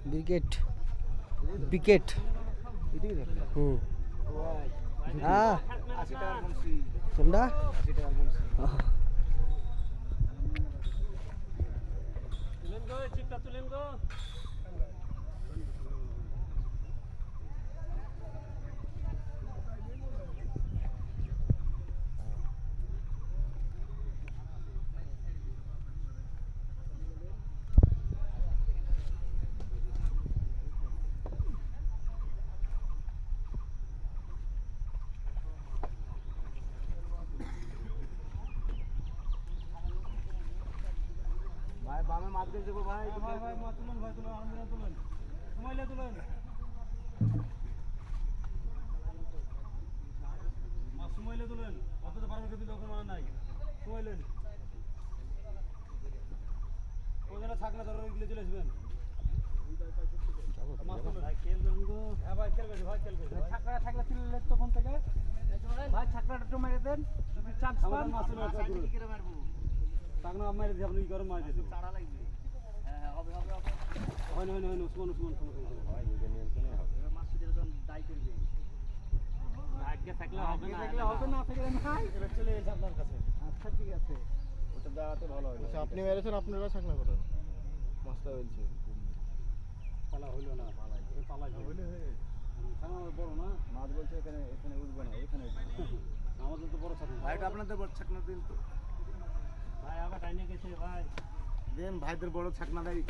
briquette বিকেট কোনটা বামে মাছ দিয়ে দেবো ভাই ভাই ভাই মাছ তুলুন ভাই তুলুন আলহামদুলিল্লাহ তুলুন সময়লে তুলুন মাছ সময়লে তুলুন অত তো পারবে কিন্তু ওখানে নাই সময়লে ওখানে ছাকনা ধরে গিয়ে চলে আসবেন মাছ তুলুন ভাই খেলবেন গো হ্যাঁ ভাই খেলবেন ভাই খেলবেন ছাকনা থাকলে তুললে তখন থেকে ভাই ছাকনাটা একটু মেরে দেন যদি চান্স পান মাছ তুলুন কি করে মারবো ছাকনা মারি দিয়ে আপনি গরম মারি দেবেন চাড়া লাগবে হ্যাঁ হ্যাঁ হবে হবে হবে হয় হয় হয় উসমান উসমান ভাই এটা নিয়ে কেন হবে মাছ দিয়ে যখন ডাই করবে আগে থাকলে হবে না থাকলে হবে না থাকলে নাই এটা চলে এসে আপনার কাছে আচ্ছা ঠিক আছে ওটা দাওয়াতে ভালো হয় আচ্ছা আপনি মেরেছেন আপনারা ছাকনা করেন মাছটা হইছে পালা হইলো না পালা হইলো হয়ে ছাকনা বড় না মাছ বলছে এখানে এখানে উঠবে না এখানে আমাদের তো বড় ছাকনা ভাই এটা আপনাদের বড় ছাকনা দিন তো ভাই আবার টাইনে গেছে ভাই দেন ভাইদের বড় ছাকনা দেই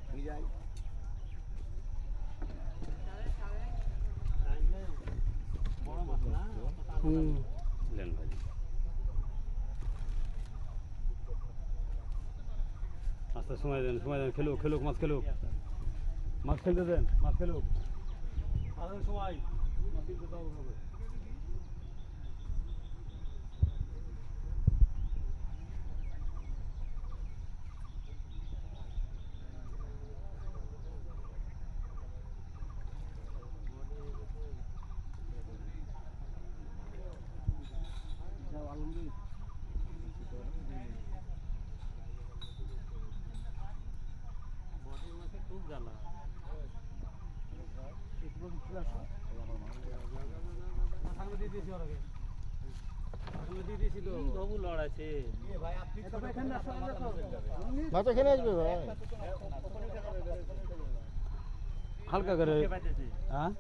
নিয়ে যাই বড় মাছ না লেন ভাই আস্তে সময় দেন খেলুক খেলুক মাছ খেলুক মাছ খেলতে দেন মাছ খেলুক আসলে সময় মাছ খেলতে দাও হবে হালকা করে হ্যাঁ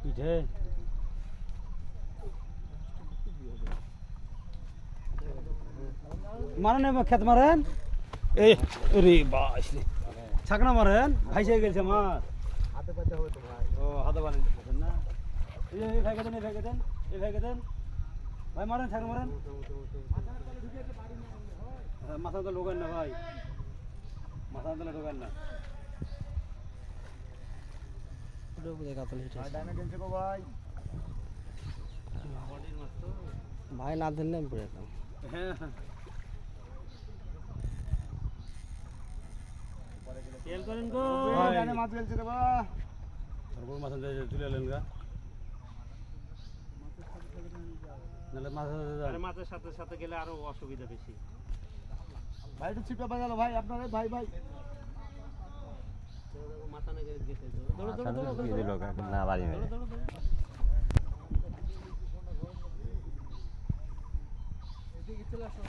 পিঠে মারেন খেত মারেন এই রে বাস ছাকনা মারেন ভাইসে গেছে মাছ হাতে পাতে হবে তো ভাই ও হাতে বানিয়ে দিতেছেন না এই ভাই কেদেন এই ভাই কেদেন এই ভাই কেদেন ভাই মারেন ছাকনা মারেন মাথা তো ঢোকেন না ভাই মাথা তো ঢোকেন না ভাই না ধরলে আমি পড়ে যেতাম হ্যাঁ তেল করেন গো জানে মাছ গেলছে রে বা সর্ব মাছ তুলে এলেন গা নালে মাছ আরে মাছের সাথে সাথে গেলে আরো অসুবিধা বেশি ভাই একটু ছিপটা বাজালো ভাই আপনারে ভাই ভাই মাথা না গেছে দৌড় দৌড় দৌড় কি দিল না বাড়ি মে এদিকে চলে আসো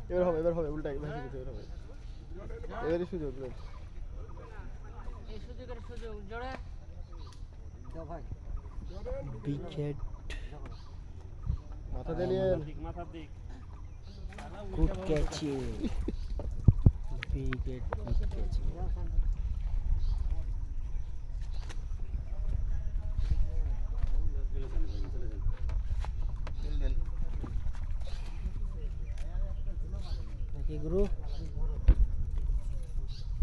এবার হবে উল্টা এবার হবে এবারে সুযোগ এই সুযোগের সুযোগ জোরে দাও ভাই বিকেট মাথা দিলেন মাথার দিক গুড ক্যাচিং বিকেট ক্যাচিং কি গুরু